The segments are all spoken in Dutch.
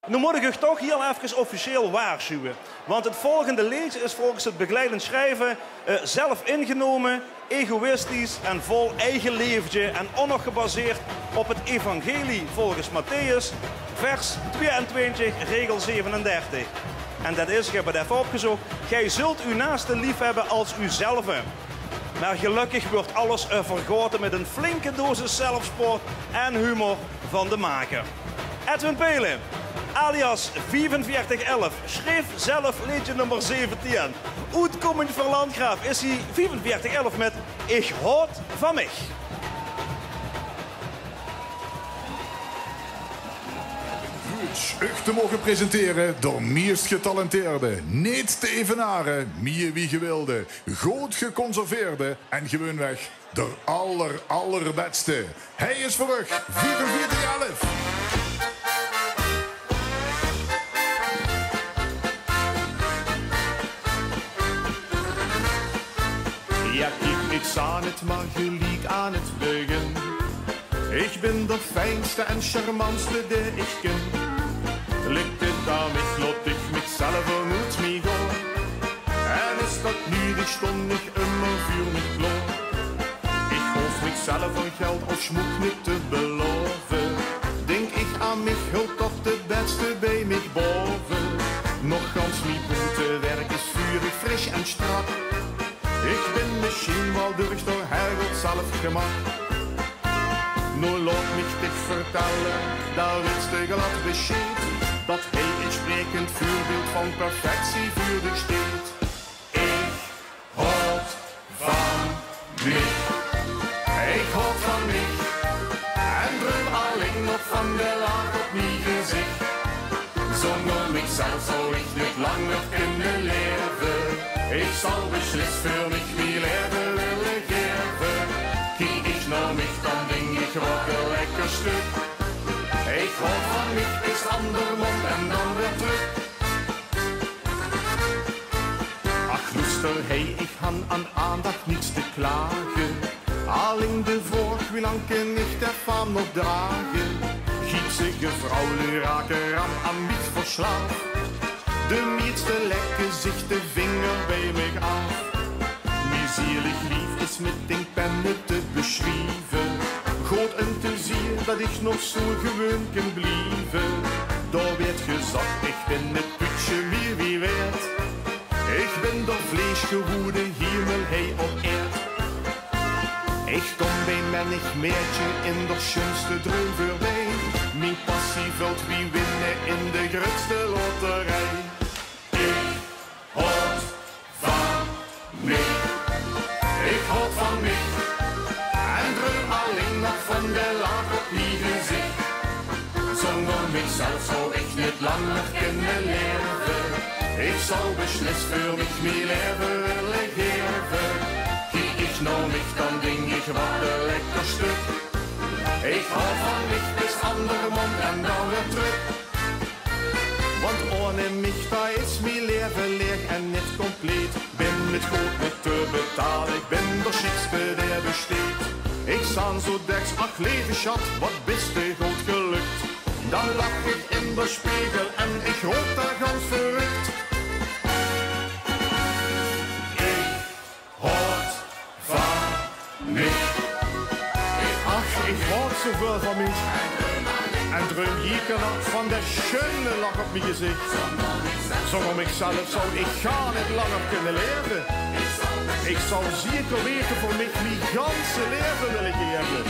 Nu moet ik u toch heel even officieel waarschuwen. Want het volgende liedje is volgens het begeleidend schrijven zelf ingenomen, egoïstisch en vol eigen leventje. En ook nog gebaseerd op het evangelie volgens Matthäus, vers 22, regel 37. En dat is, ik heb het even opgezocht, gij zult uw naaste lief hebben als uzelf. Maar gelukkig wordt alles vergoten met een flinke dosis zelfsport en humor van de maker. Edwin Pelen, alias 4511, schreef zelf liedje nummer 17. Uitkomend voor Landgraaf is hij 4511 met Ik houd van mij. U te mogen presenteren door meest getalenteerde, niet te evenaren, mie wie gewilde, goed geconserveerde en gewoonweg de allerbeste. Hij is terug, 4411. Ja, kijk niks aan het, maar gelijk aan het begin. Ik ben de fijnste en charmantste die ik ken. Lukt het aan mij, laat ik mezelf uit mij gaan. En is dat nu de stond ik immer voor mij klaar. Ik hoef mezelf van geld of schmoek niet te beloven. Denk ik aan mij, hulp tot de beste bij mij boven. Nog gans niet goed werk is vurig, fris en strak. Ik ben misschien wel durst door Herald zelf gemaakt. Nu laat mich dich vertellen, daar is de glad bescheid, dat hij een sprekend voorbeeld van perfectie voor dich steht. Ik houd van mij, ik houd van mij, en droom alleen nog van de laag op mijn gezicht. Zonder mijzelf zou ik niet langer kunnen leven. Ik zal beslist voor mich mijn leven willen geven. Kijk ik naar mich, dan denk ik wat een lekker stuk. Ik hou van mich bis aan de mond en dan weer terug. Ach luister, hey, ik han aan aandacht niets te klagen. Alleen de vraag, wie lang kan ik der faam nog dragen? Giepsige vrouwen raken aan mich verslaafd. De meeste lekker zich de vinger bij mij af. Wie zielig lief is met den pennen te beschrijven. Goed en te zien dat ik nog zo gewoon kan blijven. Daar werd gezegd, ik ben het putje meer wie werd. Ik ben door vlees geworden, hemel hij op eerd. Ik kom bij menig meertje in de schönste droom voorbij. Mijn passie vult wie winnen in de grootste loterij. Ik houd van mij, ik houd van mij, en droom alleen nog van de laag op mijn gezicht. Zonder mijzelf zou ik niet langer kunnen leven. Ik zou beslist voor mich mijn leven willen geven. Kijk ik naar mich, dan denk ik wat een lekker stuk. Ik hou van mich bis andere mond en dan weer terug. Want ohne mich, da is mijn leven leeg en niet compleet. Ben met goed niet te betalen, ik ben de schikste der besteed. Ik staan zo deks, ach leven schat, wat bist de goed gelukt. Dan lach ik in de spiegel en ik roep daar gans verrukt. Ik houd van mich. Ach, ik houd zoveel van mich. En droom hier van de schöne lach op mijn gezicht. Zonder mijzelf zou ik gar niet langer kunnen leven. Ik zou zeker weten voor mij mijn ganse leven willen geven.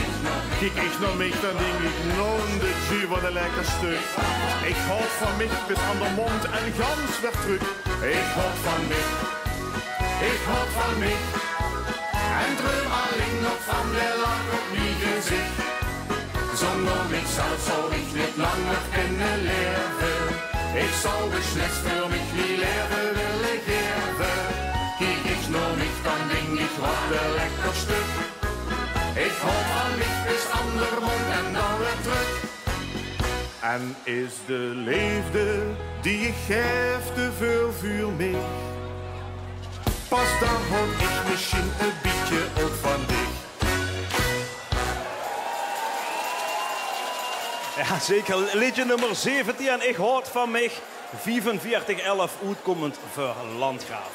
Kijk ik naar mij, dan denk ik, nou de jus wat een lekker stuk. Ik houd van mij bis aan de mond en gans weer terug. Ik houd van mij, ik houd van mij. En droom alleen nog van de lach op mijn gezicht. Zonder mijzelf zou ik niet langer kunnen leven. Ik zou beslist voor mich mijn leven willen geven. Kijk ik naar mich, dan denk ik wat een lekker stuk. Ik hou van mich bis ander mond en dan weer terug. En is de liefde die ik geef te veel voor mij? Pas dan houd ik misschien een beetje ook van dich. Ja, zeker. Liedje nummer 17. En ik hoort van mij 45-11 uitkomend voor Landgraaf.